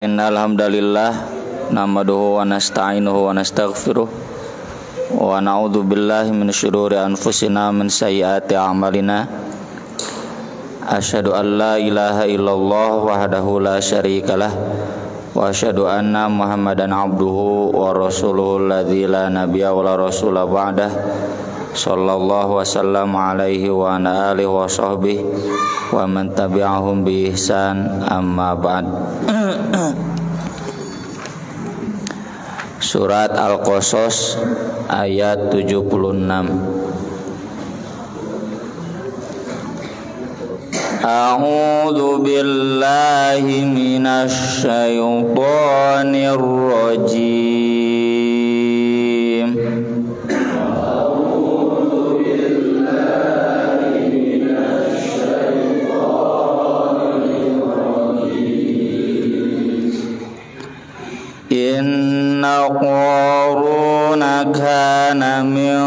Innal hamdalillah nahmaduhu wa nasta'inuhu wa nastaghfiruh wa na'udzu billahi min syururi anfusina min sayyiati a'malina. Asyhadu an la ilaha illallah wahdahu la syarikalah wa asyhadu anna Muhammadan abduhu wa rasuluhu alladzi la nabiyya wa la rasula ba'dah. Sallallahu wasallam alaihi wa ala alihi wa sahbihi wa man tabi'ahum bi ihsan, amma ba'd. Surat Al-Qasas ayat 76. A'udzu billahi minasy syaithanir rajim. Inna Qaruna kana min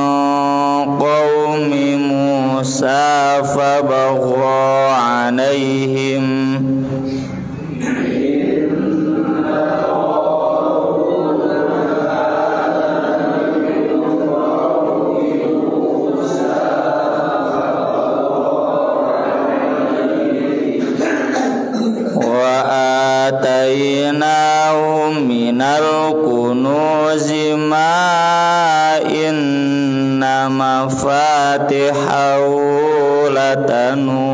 qaumi Musa fabagha alaihim wa atainahum minal kunuzi ma inna mafatihahu latanu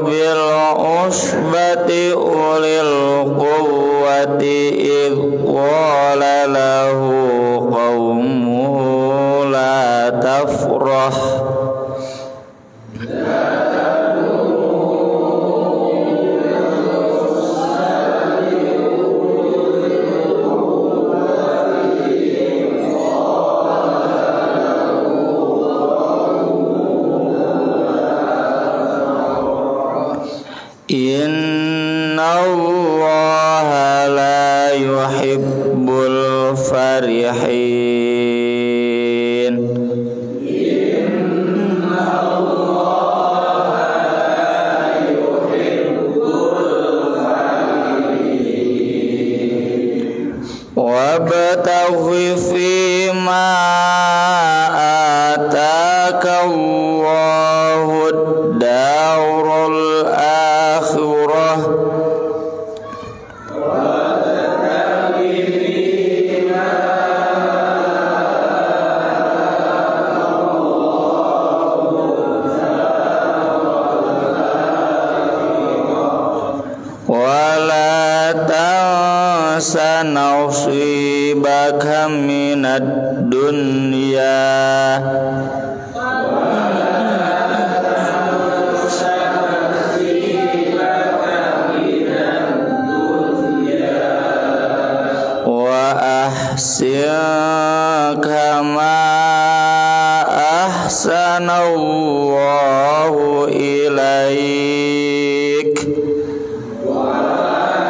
bil usbati ulil quwwati idh qala lahu qaumuhu la tafrah Innallaha la yuhibbul farihin. Innallaha la yuhibbul farihin. Wabtaghi fima ataka Allahu ad-darul akhirah wala tansa nasibaka minad dunya ahsin kama ahsanallahu ilaik wa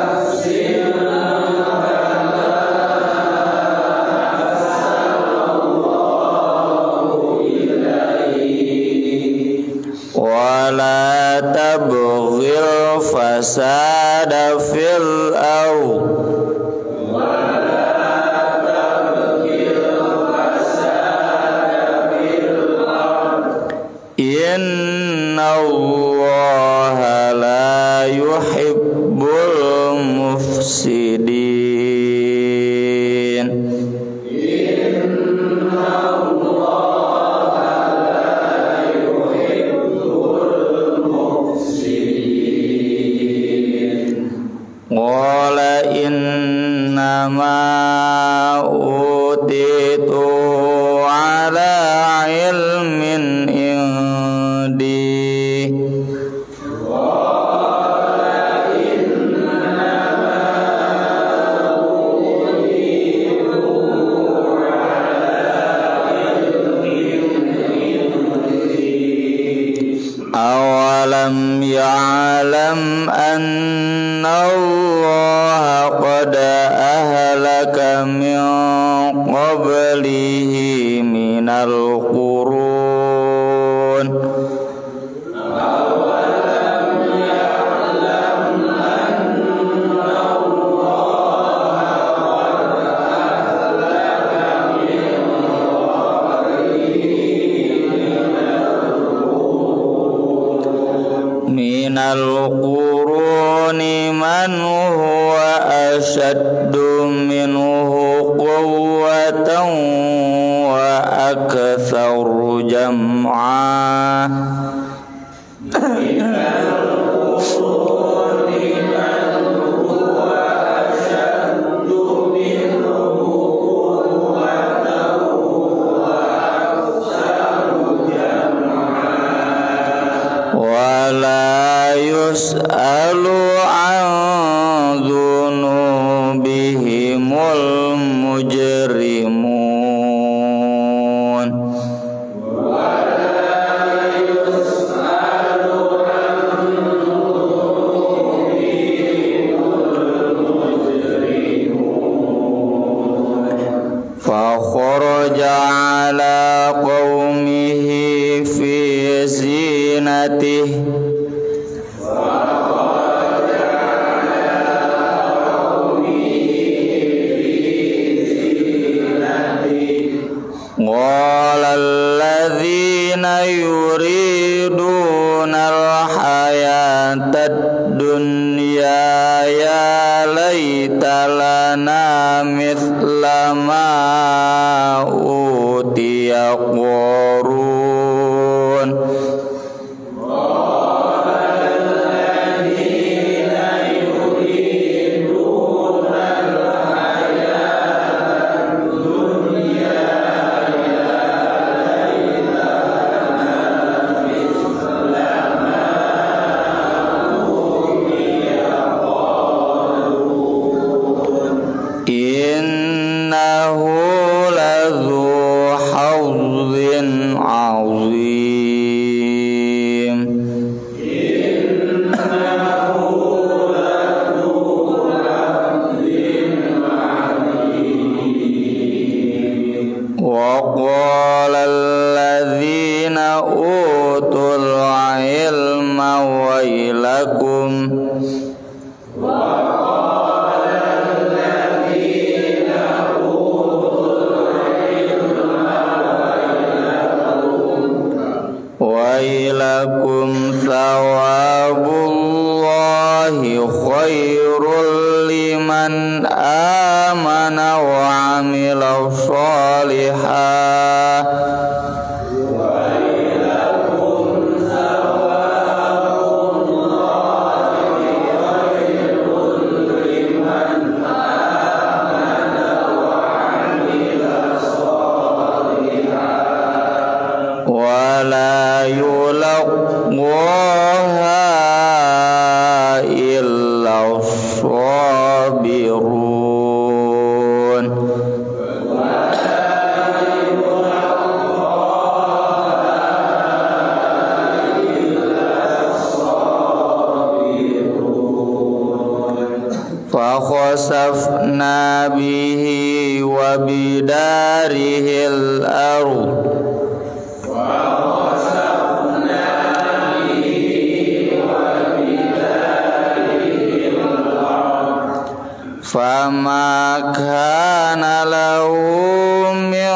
ahsin kama ahsanallahu ilaik wa la tabghil fasada fil ardh Innallaha la yuhibbul mufsidin. Innallaha la yuhibbul mufsidin. Qala innama utitu ala ilmin indi. awalam ya'lam anna Allah qad ahlaka min qablihi minal qurun al-quruni man huwa ashaddu minhu quwwatan wa aktsaru jam'a yus'alu an dzunubihimul mujrimun wa la yus'alu an dzunubihimul mujrimun fa kharaja ala qaumihi fi zinatihi yuriduna al-hayatad dunya ya laita lana mithla ma utiya qarun wailakum thawabullahi khairul liman amana wa amila sholihah wailakum thawabullahi khairul liman amana wa amila sholihah wala yulaqwaha illa sabirun fa khasafna bihi wa bidarihil ardh fama kana lahu min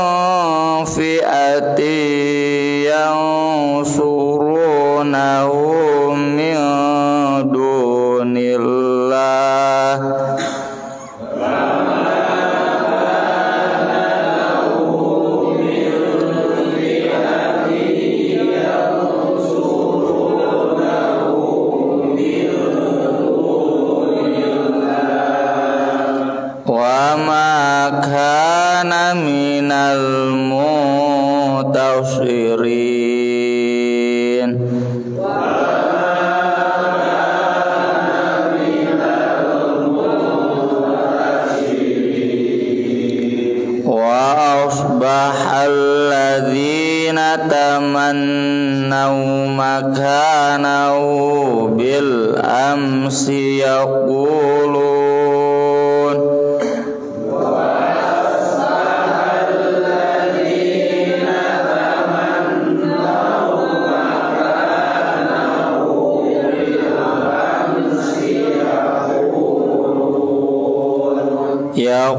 fi'atin yansurunahu min dunillah kana minal mutashirin makanahu bil amsi yaqulun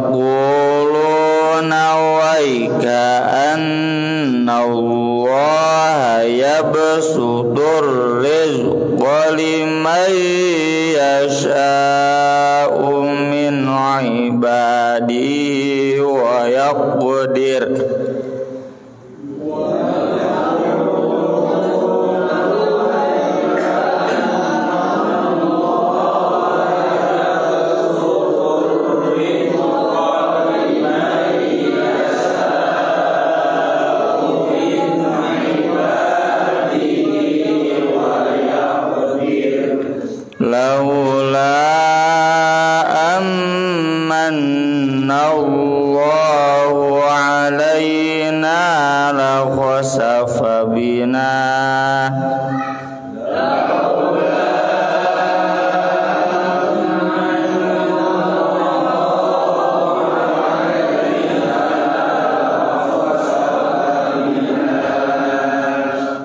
yaquluna waika annallaha yabsutur rizqa liman yasha'u min ibadihi wa yaqdir laula amannallahu alaina la khasafa bina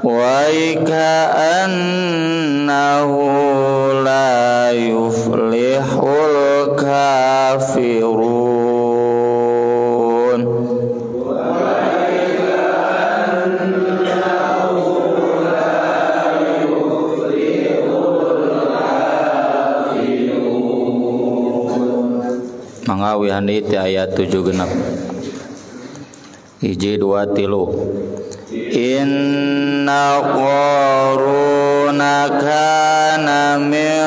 wa ka'annahu la yuflihul kafirun mangawi haniti ayat 7 genap 1 2 3 inna qaruna kana min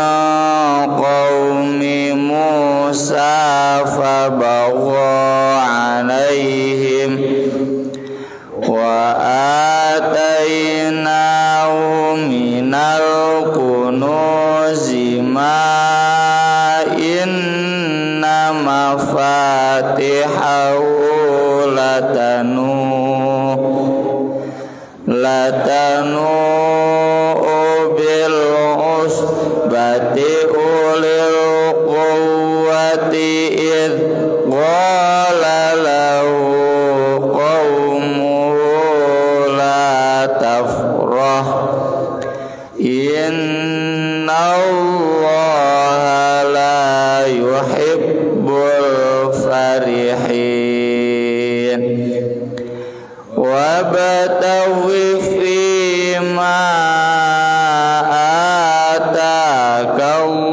qaumi Musa fabagha alaihim wa atainahu minal kunuzi ma inna mafatihahu latanu bil usbati ulil quwwati id qala lahu qaumuhu la tafrah innallaha la yuhibbul farihin wabtaghi fima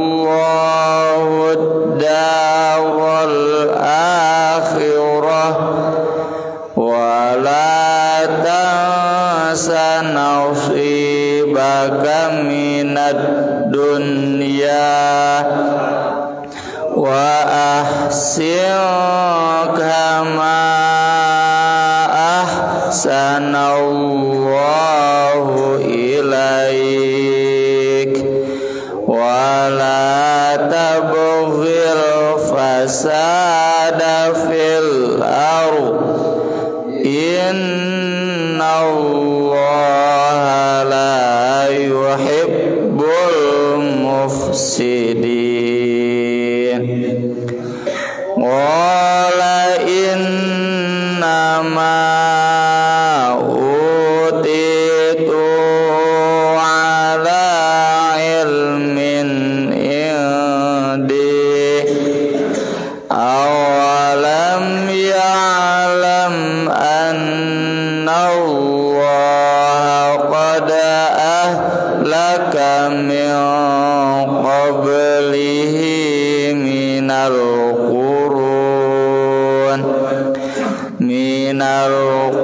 atakallahu ad-daral akhirah wa la tansa nasibaka minad dunya wa ahsin kama ahsanallahu ilaik wa la tabghil fasada fil ardh innallaha la yuhibbul mufsidin wala innama utitu ala ilmin indi awalam ya'lam annallaha qad ahlaka min qablihi minal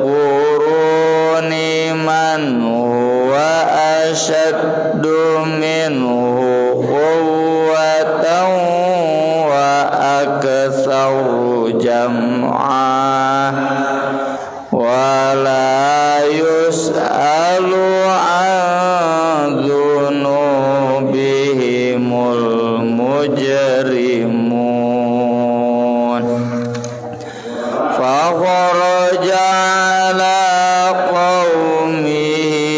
quruni man huwa ashaddu minhu quwwatan wa aktsaru jam'a wa la yus'alu an dhunubihimul mujrimun fa kharaja ala qaumihi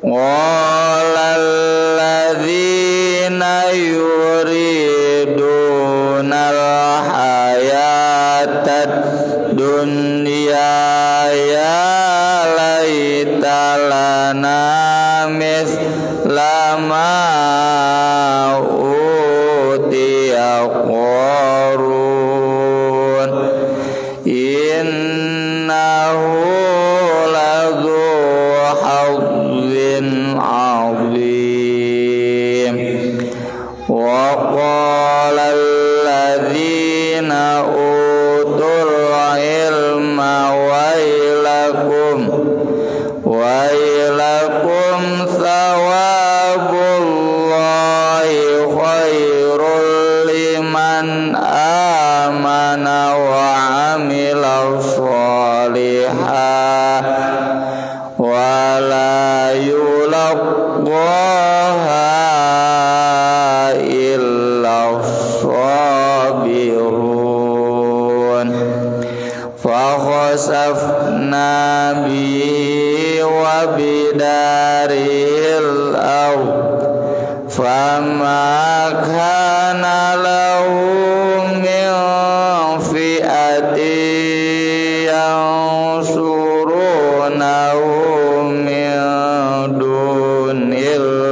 Walalladzina yuridunal hayatad dunya ya laita lana mithla ma utiya Qarun innahu ladzu hadzin azim wa qala alladzina utul ilma wailakum thawabullahi khairul liman amana wa amila sholihan wa la yulaqaha illa sabirun fa khasafna bihi wa bidaril ardh fama kana lahu min fi'atin yansurunahu min dunillah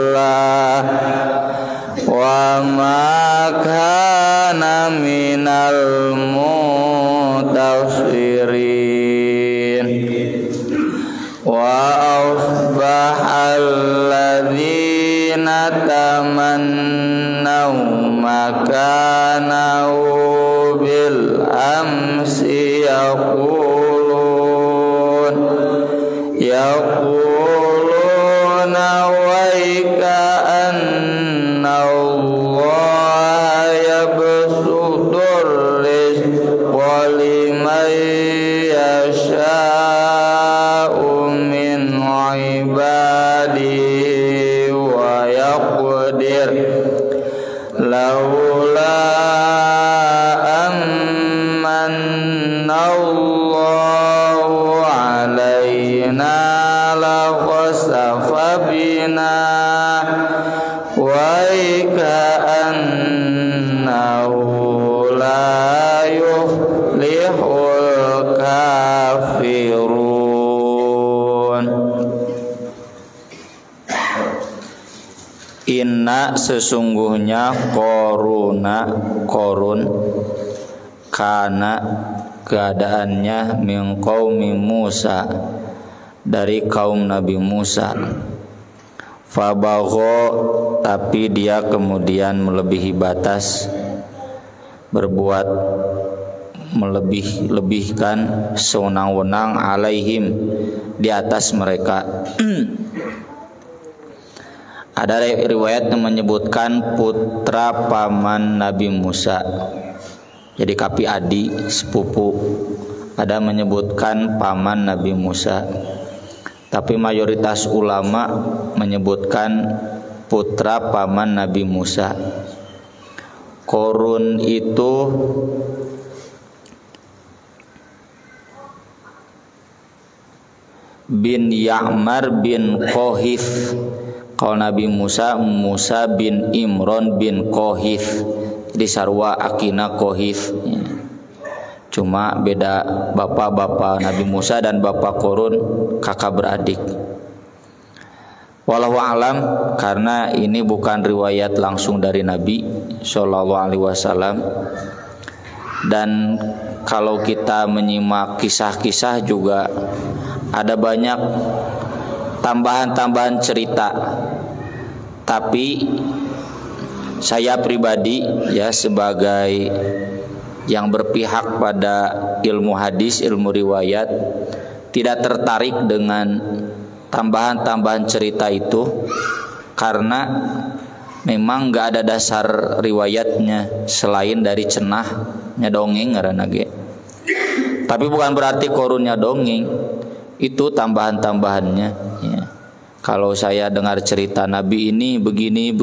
wa ma kana minal muntasirin wa asbahal ladzina tamannaw makanahu bil amsi yaquluna waika anna Allah yabsutur rizqa liman yasha'u min ibadihi wa yaqdir laula amanna Allahu alaina la khasafa bina wa ka'annahu la yuflihul kafirun. Inna sesungguhnya Qarun kana keadaannya min qaumi Musa dari kaum Nabi Musa fabagho tapi dia kemudian melebihi batas berbuat melebih-lebihkan sewenang-wenang alaihim di atas mereka. Ada riwayat yang menyebutkan putra paman Nabi Musa, jadi kapi adi sepupu. Ada menyebutkan paman Nabi Musa, tapi mayoritas ulama menyebutkan putra paman Nabi Musa. Qarun itu bin Ya'mar bin Qohith. Kalau Nabi Musa bin Imron bin Qohith, di sarwa akina Qohith. Cuma beda bapak Nabi Musa dan bapak Qarun kakak beradik. Wallahu alam, karena ini bukan riwayat langsung dari Nabi Shallallahu Alaihi Wasallam. Dan kalau kita menyimak kisah-kisah juga ada banyak tambahan-tambahan cerita. Tapi saya pribadi ya sebagai yang berpihak pada ilmu hadis, ilmu riwayat, tidak tertarik dengan tambahan-tambahan cerita itu karena memang nggak ada dasar riwayatnya selain dari cenahnya dongeng ngaranna ge. Tapi bukan berarti Qarunnya dongeng, itu tambahan-tambahannya ya. Kalau saya dengar cerita Nabi ini begini,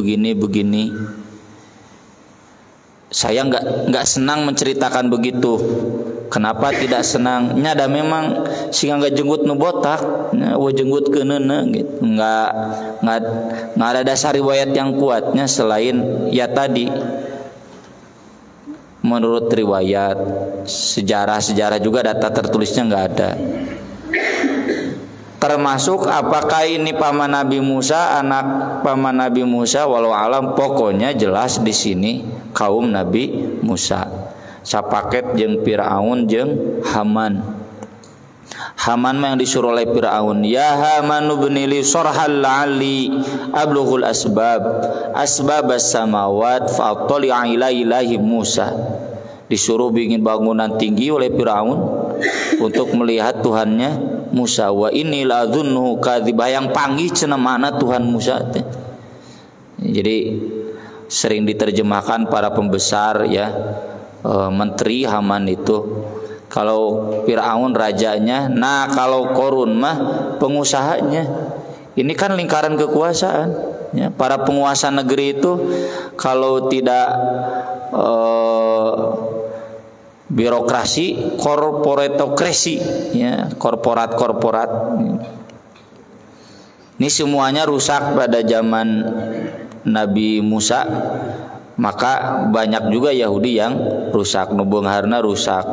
saya nggak senang menceritakan begitu. Kenapa tidak senang? Nyada memang singa jenggut nu botak, jenggut keuneuna gitu. Nggak ada dasar riwayat yang kuatnya selain ya tadi. Menurut riwayat, sejarah juga data tertulisnya nggak ada. Termasuk apakah ini paman Nabi Musa, anak paman Nabi Musa, walau alam, pokoknya jelas di sini kaum Nabi Musa. Sapaket jeung Firaun jeung Haman. Haman mah yang disuruh oleh Firaun, ya Haman ibnili sarhal la'alli ablughul asbabas samawat fa'attali'a ila ilahi Musa. Disuruh bikin bangunan tinggi oleh Firaun untuk melihat Tuhannya Musa. Wa inni la'adhunnuhu kadzibah, yang panggih cenah mana Tuhan Musa teh. Jadi sering diterjemahkan para pembesar ya, menteri Haman itu. Kalau Firaun rajanya, nah kalau Korun mah pengusahanya. Ini kan lingkaran kekuasaan ya. Para penguasa negeri itu kalau tidak birokrasi, korporatokrasi ya, korporat. Ini semuanya rusak pada zaman Nabi Musa. Maka banyak juga Yahudi yang rusak, nubeungharna rusak,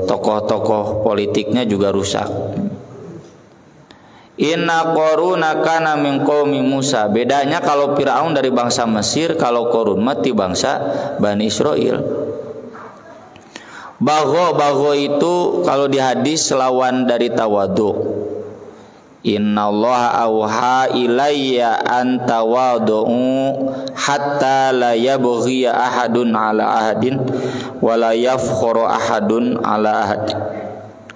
tokoh-tokoh politiknya juga rusak. Inna Qaruna kana min qaumi Musa. Bedanya kalau Firaun dari bangsa Mesir, kalau Qarun mati bangsa Bani Israel. Bagho itu kalau di hadis lawan dari tawadu. Innallaha auha ilayya an tawadu hatta la yabghi ahadun ala ahadin wa la yafkhuru ahadun ala ahad.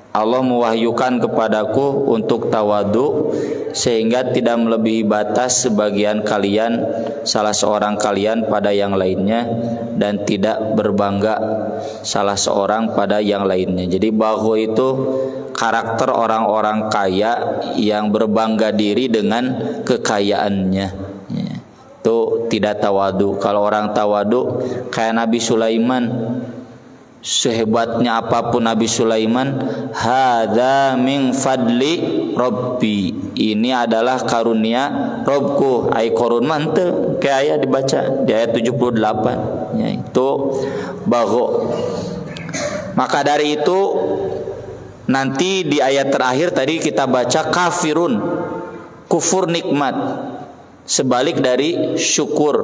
Allah mewahyukan kepadaku untuk tawadu sehingga tidak melebihi batas sebagian kalian, salah seorang kalian pada yang lainnya, dan tidak berbangga salah seorang pada yang lainnya. Jadi bagho itu karakter orang-orang kaya yang berbangga diri dengan kekayaannya ya. Itu tidak tawadu. Kalau orang tawadu kayak Nabi Sulaiman, sehebatnya apapun Nabi Sulaiman, hadza min fadli rabbi, ini adalah karunia Robku. Ai korun mante kayak ayat dibaca di ayat 78 ya, itu bagho. Maka dari itu nanti di ayat terakhir tadi kita baca kafirun, kufur nikmat, sebalik dari syukur.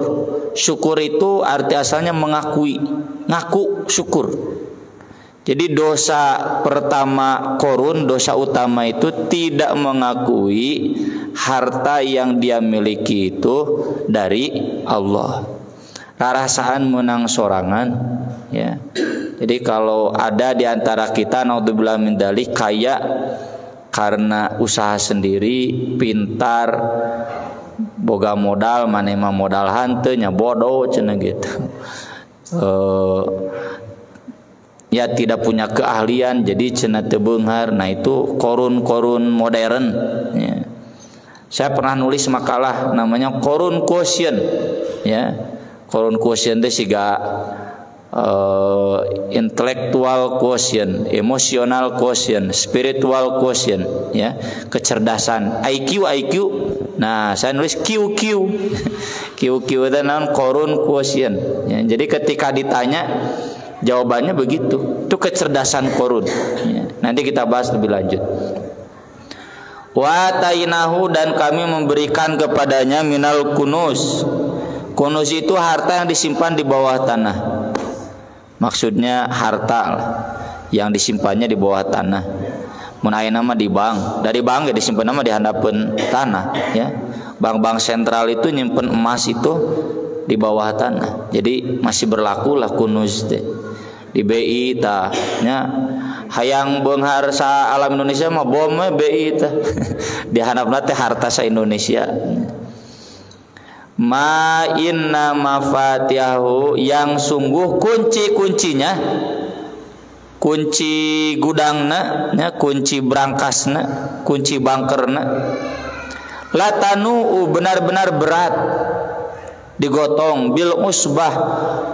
Syukur itu arti asalnya mengakui, ngaku syukur. Jadi dosa pertama Korun, dosa utama itu tidak mengakui harta yang dia miliki itu dari Allah. Rarasaan menang sorangan ya. Jadi kalau ada di antara kita naudzubillah min dzalik kaya karena usaha sendiri, pintar, boga modal, manema modal hanteu nya bodoh cenah gitu. Ya tidak punya keahlian jadi cenah teu beunghar. Nah itu korun-korun modern ya. Saya pernah nulis makalah namanya Korun Quotient ya. Korun Quotient teh siga intellectual quotient, emotional quotient, spiritual quotient ya, kecerdasan, IQ. Nah, saya nulis QQ. QQ itu namanya Korun Quotient ya. Jadi ketika ditanya jawabannya begitu. Itu kecerdasan Korun ya. Nanti kita bahas lebih lanjut. Wa tainahu, dan kami memberikan kepadanya minal kunuz. Kunuz itu harta yang disimpan di bawah tanah. Maksudnya harta yang disimpannya di bawah tanah. Mun ayeuna mah di bank, dari bank ya disimpan mah di handapeun tanah ya. Bank-bank sentral itu nyimpen emas itu di bawah tanah. Jadi masih berlaku lah kunuz teh. Di BI tah nya hayang beunghar sa alam Indonesia mah bom BI tah. Di handapna teh harta sa Indonesia. Ma inna mafatihahu, yang sungguh kunci-kuncinya, kunci gudangna ya, kunci brangkasna, kunci bangkerna, latanu benar-benar berat, digotong bil usbah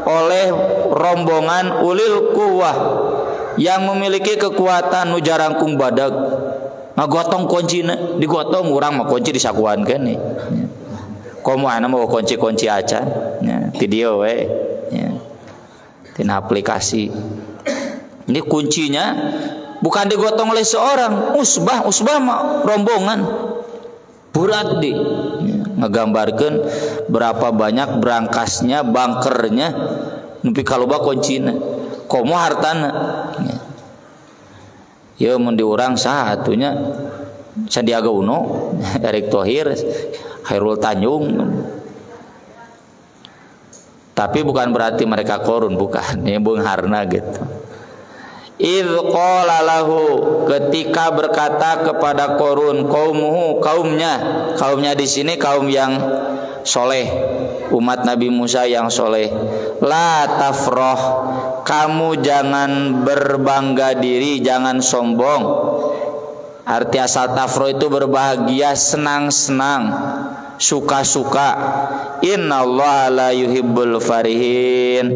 oleh rombongan ulil quwwah, yang memiliki kekuatan nu jarangkung badag ngagotong kuncina digotong urang mah kunci disakuan keneh komo ana mah kunci-kunci acan ti dieu we tina aplikasi ini kuncinya bukan digotong oleh seorang usbah mah rombongan berat di ngegambarkeun berapa banyak berangkasnya bangkernya nepi ka loba kuncina komo hartana ya mun diurang satunya Sandiaga Uno Erick Thohir Khairul Tanjung tapi bukan berarti mereka korun bukan ya beungharna gitu idz qala lahu ketika berkata kepada Qarun qaumuhu kaumnya di sini kaum yang soleh umat Nabi Musa yang soleh la tafrah kamu jangan berbangga diri jangan sombong arti asal tafrah itu berbahagia senang-senang suka-suka innallaha la yuhibbul farihin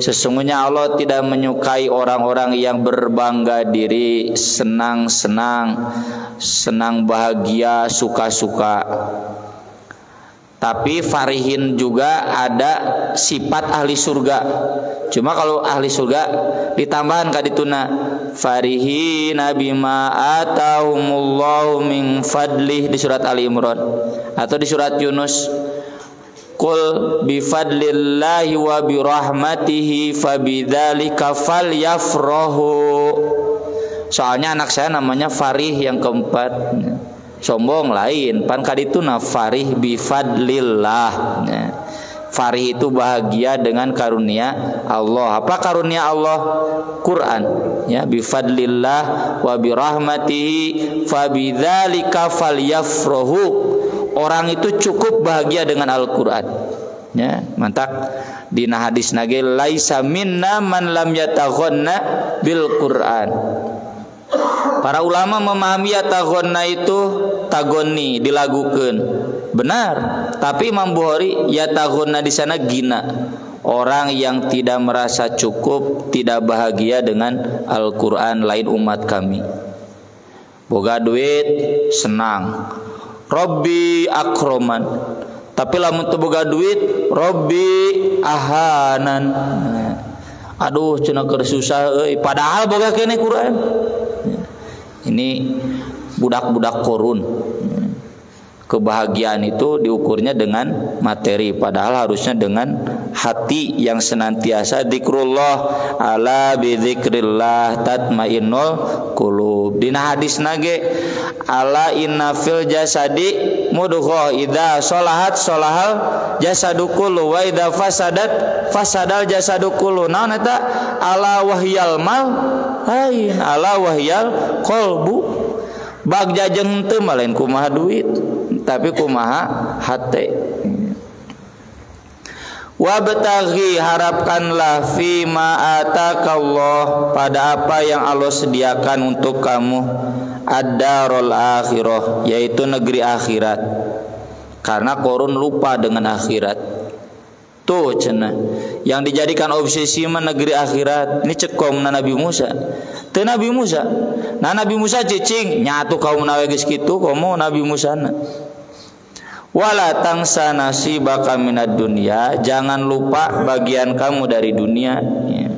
sesungguhnya Allah tidak menyukai orang-orang yang berbangga diri senang-senang senang bahagia suka-suka tapi farihin juga ada sifat ahli surga cuma kalau ahli surga ditambahan kadituna farihina bima atahumullahu min fadlih di surat Ali Imran atau di surat Yunus qul bi fadlillahi wa bi rahmatihi fabidzalika falyafrahu soalnya anak saya namanya Farih yang keempat sombong lain pan kadituna farih bi fadlillah farih itu bahagia dengan karunia Allah apa karunia Allah Quran ya bi fadlillah wa bi rahmatihi fabidzalika falyafrahu orang itu cukup bahagia dengan Al-Qur'an ya mantap dina hadis nage laisa minna man lam yataghanna bil Qur'an. Para ulama memahami yataghonna itu tagoni dilagukeun benar tapi Imam Bukhari yataghonna di sana gina orang yang tidak merasa cukup tidak bahagia dengan Al-Qur'an lain umat kami boga duit senang Robbi akroman tapi lamun teu boga duit Robbi ahanan aduh cenah keur susah euy padahal boga keneh Quran ini budak-budak korun kebahagiaan itu diukurnya dengan materi padahal harusnya dengan hati yang senantiasa zikrullah ala bi dzikrillah tatmainnul qulub dina hadis nage ala inna fil jasadi mudghah idza sholahat sholahal jasadu kullu wa idza fasadat fasadal jasadu kullu naon eta ala wahyal mal lain ala wahyal qalbu bagja jeung teu mah lain kumaha duit tapi kumaha hate wabtaghi harapkanlah fima atakallah pada apa yang Allah sediakan untuk kamu ad-darul akhirah yaitu negeri akhirat karena korun lupa dengan akhirat tuh cenah yang dijadikan obsesi mah negeri akhirat ini cekomna Nabi Musa teu Nabi Musa nah Nabi Musa cicing nyatu kaum nawe geus kitu komo Nabi Musa na wala tangsa nasibaka minad dunya jangan lupa bagian kamu dari dunia ya.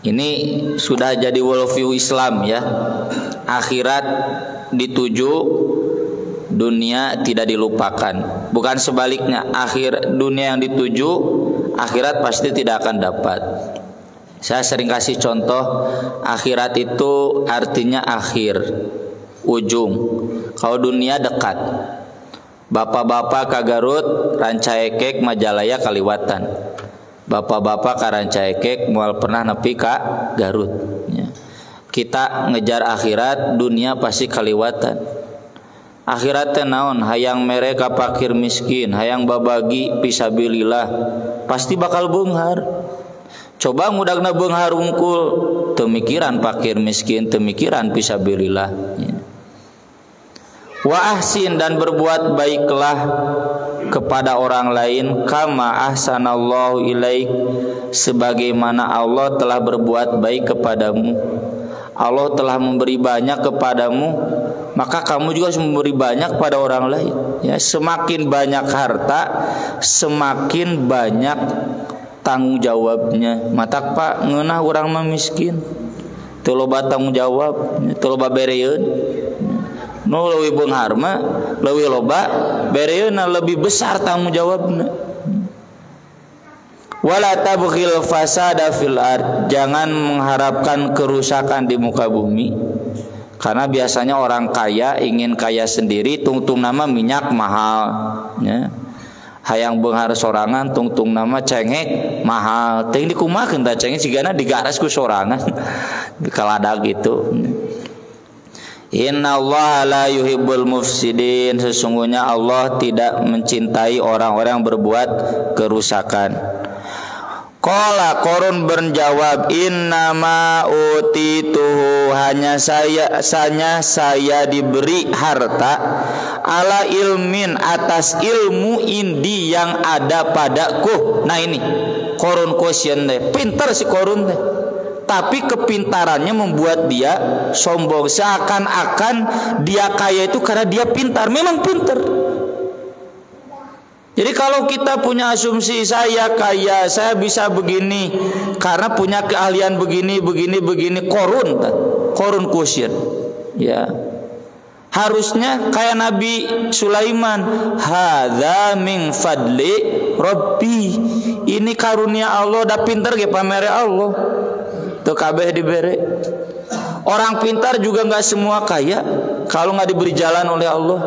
Ini sudah jadi worldview Islam ya akhirat dituju dunia tidak dilupakan bukan sebaliknya akhir dunia yang dituju akhirat pasti tidak akan dapat. Saya sering kasih contoh akhirat itu artinya akhir ujung kalau dunia dekat bapak-bapak ka Garut Rancaekek Majalaya kaliwatan bapak-bapak ka Rancaekek moal pernah nepi ka Garut ya. Kita ngejar akhirat dunia pasti kaliwatan akhirat teh naon hayang mere ka fakir miskin hayang babagi fisabilillah pasti bakal beunghar coba mudagna beunghar unggul teu mikiran fakir miskin teu mikiran fisabilillah ya. Wa ahsin dan berbuat baiklah kepada orang lain kama ahsanallahu ilaik, sebagaimana Allah telah berbuat baik kepadamu. Allah telah memberi banyak kepadamu, maka kamu juga harus memberi banyak pada orang lain. Ya, semakin banyak harta, semakin banyak tanggung jawabnya. Matak Pak ngeunah urang mah miskin, teu loba tanggung jawab, teu loba bereun. Nu leuwih beunghar mah leuwih loba bereunna, lebih besar tanggung jawabna. Wala tabghil fasada fil ard, jangan mengharapkan kerusakan di muka bumi. Karena biasanya orang kaya ingin kaya sendiri, tungtung nama minyak mahal, ya. Hayang beunghar sorangan, tungtung nama cengek mahal. Teuing dikumakeun tah cengek sigana digaras ku sorangan. Dikaladag gitu. Inna Allah la yuhibbul mufsidin, sesungguhnya Allah tidak mencintai orang-orang yang berbuat kerusakan. Qala Qarun berjawab, innama utituhu, hanya saya diberi harta ala ilmin, atas ilmu indi yang ada padaku. Nah ini Qarun question deh, pintar si Qarun deh, tapi kepintarannya membuat dia sombong, seakan-akan dia kaya itu karena dia pintar. Memang pintar. Jadi kalau kita punya asumsi saya kaya, saya bisa begini karena punya keahlian begini, Qarun question. Ya. Harusnya kayak Nabi Sulaiman, hadza min fadli Rabbi. Ini karunia Allah, dah pintar ge pamere Allah. Teu kabeh dibere. Orang pintar juga enggak semua kaya kalau enggak diberi jalan oleh Allah.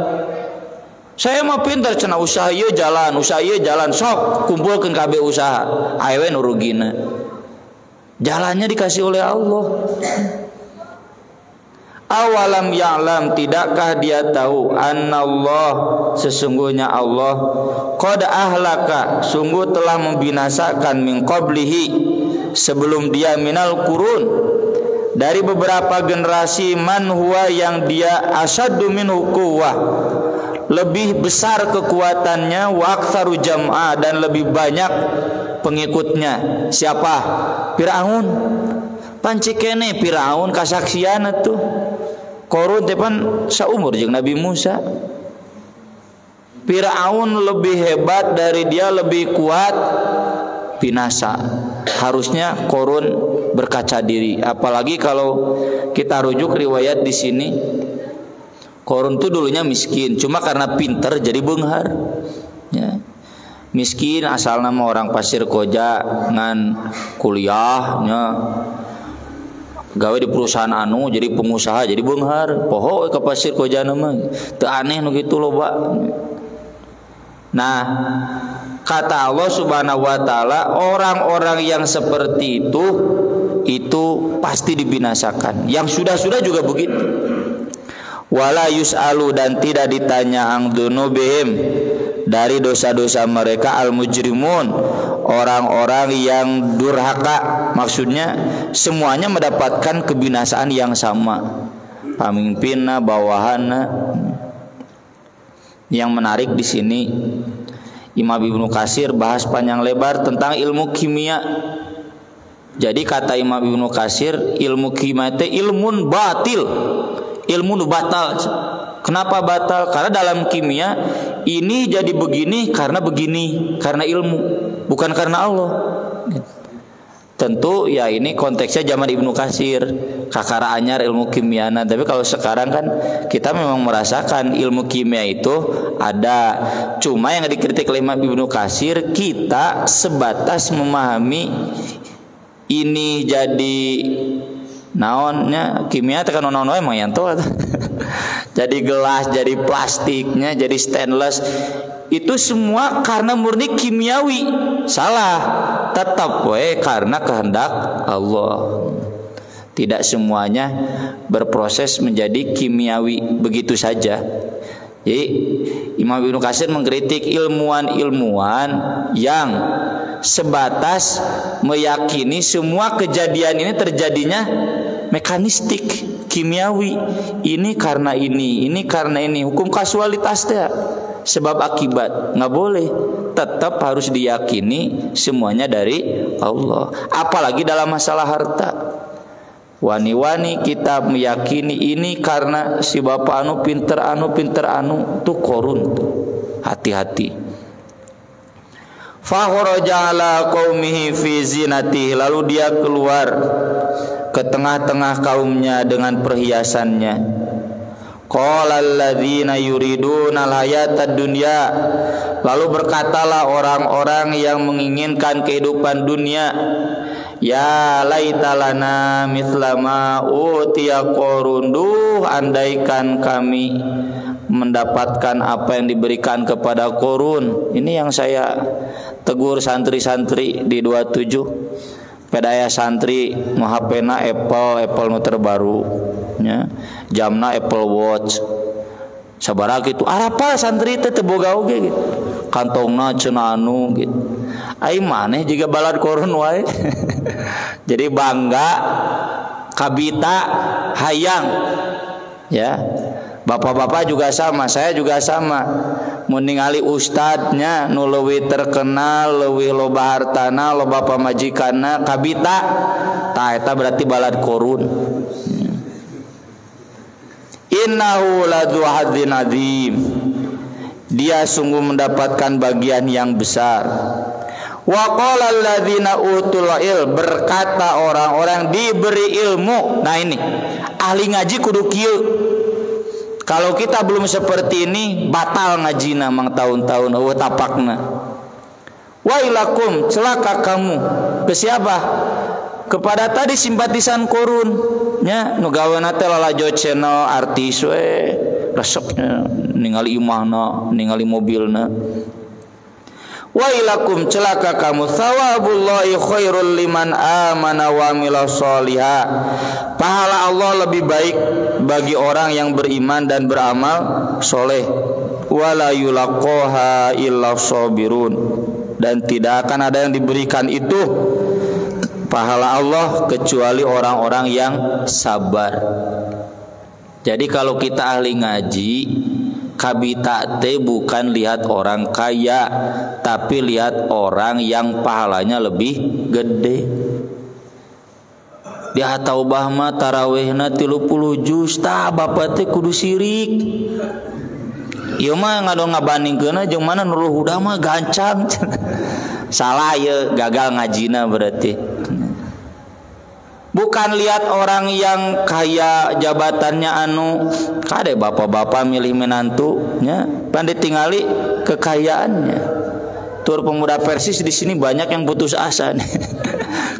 Saya mah pintar cenah, usaha ieu jalan, sok kumpulkeun kabeh usaha, ayewe nu rugina. Jalannya dikasih oleh Allah. Awalam ya'lam, tidakkah dia tahu, annallah, sesungguhnya Allah qad ahlaka, sungguh telah membinasakan min qablihi, sebelum dia, minal qurun, dari beberapa generasi, man huwa, yang dia asyaddu minhu quwwah, lebih besar kekuatannya, wa aktsaru jam'a, dan lebih banyak pengikutnya. Siapa? Firaun. Panci kene Firaun kasaksian atuh. Qarun teh pan saumur jeung Nabi Musa. Firaun lebih hebat dari dia, lebih kuat, binasa. Harusnya Qarun berkaca diri. Apalagi kalau kita rujuk riwayat di sini, Qarun tuh dulunya miskin, cuma karena pinter jadi beunghar. Ya. Miskin asal nama orang pasir koja ngan kuliahnya, gawe di perusahaan anu jadi pengusaha jadi beunghar, poho ke pasir koja nama, teu aneh nu kitu loba. Nah, kata Allah Subhanahu wa taala, orang-orang yang seperti itu pasti dibinasakan. Yang sudah-sudah juga begitu. Wala yus'alu, dan tidak ditanya ang dzunubihim, dari dosa-dosa mereka, al mujrimun, orang-orang yang durhaka. Maksudnya semuanya mendapatkan kebinasaan yang sama, pamimpinna, bawahanna. Yang menarik di sini, Imam Ibnu Katsir bahas panjang lebar tentang ilmu kimia. Jadi kata Imam Ibnu Katsir, ilmu kimia itu ilmun batil, ilmu batal. Kenapa batal? Karena dalam kimia ini jadi begini karena ilmu, bukan karena Allah. Tentu ya ini konteksnya zaman Ibnu Katsir, kakara anyar ilmu kimia. Nah, tapi kalau sekarang kan kita memang merasakan ilmu kimia itu ada. Cuma yang dikritik oleh Imam Ibnu Katsir, kita sebatas memahami ini jadi naonnya kimia tekan naon wae emang yanto. Jadi gelas, jadi plastiknya, jadi stainless, itu semua karena murni kimiawi. Salah, tetap we karena kehendak Allah. Tidak semuanya berproses menjadi kimiawi begitu saja. Jadi Imam Ibnu Katsir mengkritik ilmuwan-ilmuwan yang sebatas meyakini semua kejadian ini terjadinya mekanistik, kimiawi. Ini karena ini karena ini. Hukum kasualitas teh sebab akibat, nggak boleh. Tetap harus diyakini semuanya dari Allah. Apalagi dalam masalah harta. Wani-wani kita meyakini ini karena si bapak anu pinter tuh korun. Hati-hati. Fakharaja ala qaumihi fi zinatihi, lalu dia keluar ke tengah-tengah kaumnya dengan perhiasannya. Qala alladzina yuriduna al-hayatad dunya, lalu berkatalah orang-orang yang menginginkan kehidupan dunia, ya laitalana mithla ma utiya qarun, andaikan kami mendapatkan apa yang diberikan kepada Qarun. Ini yang saya tegur santri-santri di 27. Pedaya santri nu HP-na Apple nu terbaru nya. Jamna Apple Watch. Sabaraha kitu. Arapa santri teh teu boga oge gitu. Kantongna cenah anu gitu. Ai maneh jiga balad Qarun wae. Jadi bangga kabita hayang. Ya. Bapak-bapak juga sama, saya juga sama. Mun ningali ustadznya nu leuwih terkenal, leuwih loba hartana, loba pamajikanna, kabita, tah eta berarti balad Qarun. Innahu ladzu hadzin adzim. Dia sungguh mendapatkan bagian yang besar. Wa qala alladzina utul ilm, berkata orang-orang diberi ilmu. Nah ini, ahli ngaji kudu kieu. Kalau kita belum seperti ini, batal ngajina mang tahun-tahun eueuh tapakna. Wailakum, celaka kamu. Ke siapa? Kepada tadi simpatisan Qarun nya, nu gaweuna teh lalajo channel artis we, resepnya ningali imahna, ningali mobilna. Wailakum, celaka kamu, thawabullahi khairul liman amana wa amila sholiha. Pahala Allah lebih baik bagi orang yang beriman dan beramal soleh. Wala yulaqaha illa sabirun, dan tidak akan ada yang diberikan itu pahala Allah kecuali orang-orang yang sabar. Jadi kalau kita ahli ngaji, kabita teh bukan lihat orang kaya, tapi lihat orang yang pahalanya lebih gede. Dia taubah mah tarawihna 30 juz, tah bapak teh kudu sirik. Ieu mah ngado ngabandingkeunna jeung mana Nurul Huda mah gancang. Salah ye, gagal ngajina berarti. Bukan lihat orang yang kaya jabatannya anu kade bapak-bapak milih menantu nya pan ditingali kekayaannya. Tur pemuda Persis di sini banyak yang putus asa nih.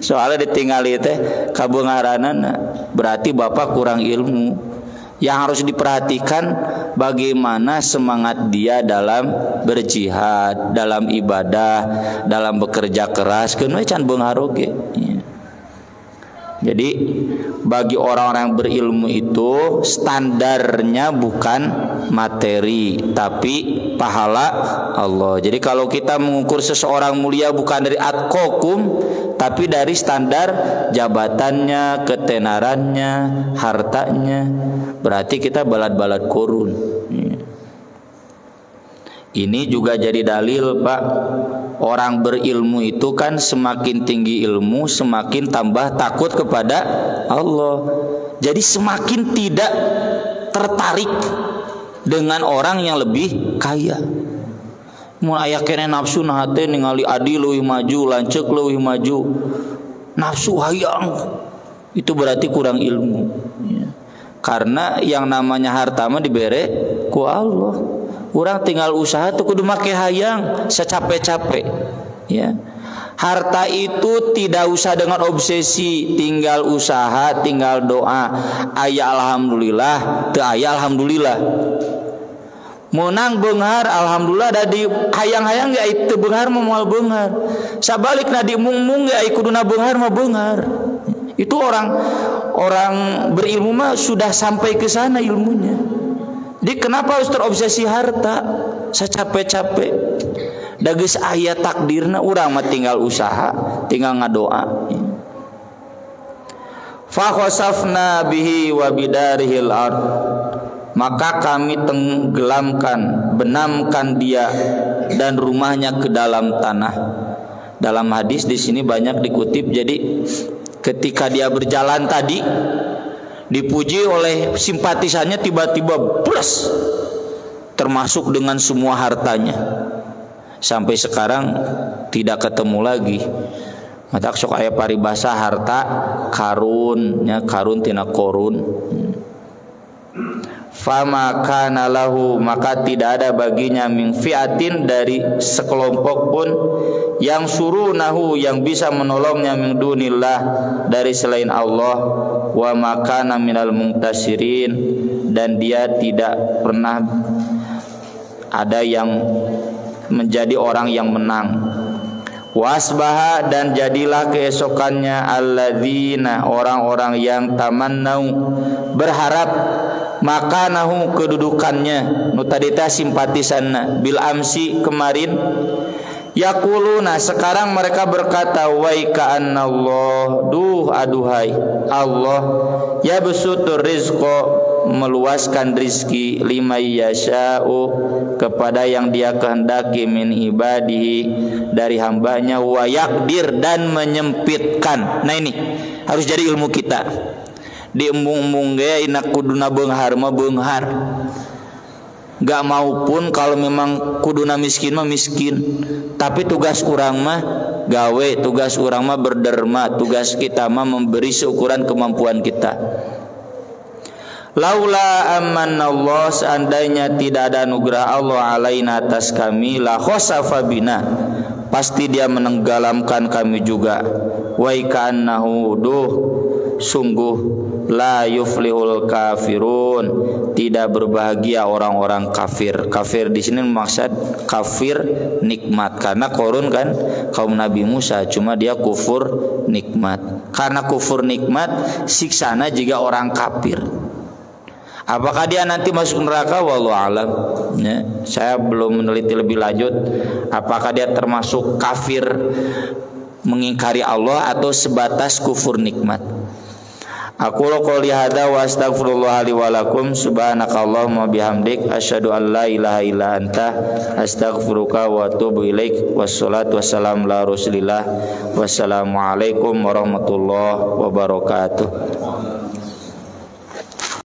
Soalnya ditingali teh kabeungaranana, berarti bapak kurang ilmu. Yang harus diperhatikan bagaimana semangat dia dalam berjihad, dalam ibadah, dalam bekerja keras, keun we can beunghar oge. Jadi bagi orang-orang yang berilmu itu standarnya bukan materi tapi pahala Allah. Jadi kalau kita mengukur seseorang mulia bukan dari atqakum tapi dari standar jabatannya, ketenarannya, hartanya, berarti kita balad-balad Qarun. Ini juga jadi dalil, Pak. Orang berilmu itu kan semakin tinggi ilmu, semakin tambah takut kepada Allah. Jadi semakin tidak tertarik dengan orang yang lebih kaya. Mun aya kene nafsu na hate ningali adi leuwih maju, lanceuk leuwih maju. Nafsu hayang. Itu berarti kurang ilmu. Karena yang namanya harta mah dibere ku Allah. Urang tinggal usaha tuh kudu make hayang secapek-capek ya. Harta itu tidak usah dengan obsesi, tinggal usaha, tinggal doa. Aya alhamdulillah, teu aya alhamdulillah. Menang beunghar alhamdulillah, da di hayang-hayang ge aya teu beunghar mah moal beunghar. Sabalikna di mung-mung ge aya kuduna beunghar mah beunghar. Itu orang berilmu mah sudah sampai ke sana ilmunya. Jadi kenapa harus terobsesi harta? Secapek-capek. Da geus aya takdirna, urang mah tinggal usaha, tinggal ngadoa. Fa khasafna bihi wa bidarihil ard. maka kami tenggelamkan, benamkan dia dan rumahnya ke dalam tanah. Dalam hadis di sini banyak dikutip. Jadi ketika dia berjalan tadi dipuji oleh simpatisannya, tiba-tiba plus termasuk dengan semua hartanya. Sampai sekarang tidak ketemu lagi. Mata sok aya paribasa harta karun, nya karun tina korun. Fama kana lahu, maka tidak ada baginya min fi'atin, dari sekelompok pun, yang surunahu, yang bisa menolongnya, min dunillah, dari selain Allah, wa makana minal muntasirin, dan dia tidak pernah ada yang menjadi orang yang menang. Wasbaha, dan jadilah keesokannya alladzina, orang-orang yang tamannau, berharap, makanahu, kedudukannya, nu tadi teh simpatisanna, bil amsi, kemarin, yaquluna, sekarang mereka berkata, wai ka'annallah, duh aduhai Allah, yabsutur rizqa, meluaskan rizki, limay yasha'u, kepada yang dia kehendaki, min ibadihi, dari hambanya, wa yakdir, dan menyempitkan. Nah ini harus jadi ilmu kita. Diembung-embung ge ina kuduna beunghar mah beunghar. Gak mau pun kalau memang kuduna miskin mah miskin. Tapi tugas urang mah gawe, tugas urang mah berderma, tugas kita mah memberi seukuran kemampuan kita. Laula amanallah, seandainya tidak ada anugerah Allah alaina, atas kami, la khosafa bina, pasti dia menenggelamkan kami juga. Wa ka'annahu, duh sungguh, la yuflihul kafirun, tidak berbahagia orang-orang kafir. Kafir di sini maksud kafir nikmat, karena korun kan kaum Nabi Musa, cuma dia kufur nikmat. Karena kufur nikmat, siksana jika orang kafir. Apakah dia nanti masuk neraka? Wallahu alam. Ya, saya belum meneliti lebih lanjut. Apakah dia termasuk kafir mengingkari Allah atau sebatas kufur nikmat? Aku qouli hadza wa astaghfirullah li wa lakum, subhanakallahumma bihamdik, asyhadu an la ilaha illa anta, astaghfiruka wa atubu ilaik. Wassalatu wassalamu ala Rasulillah. Wassalamualaikum warahmatullahi wabarakatuh.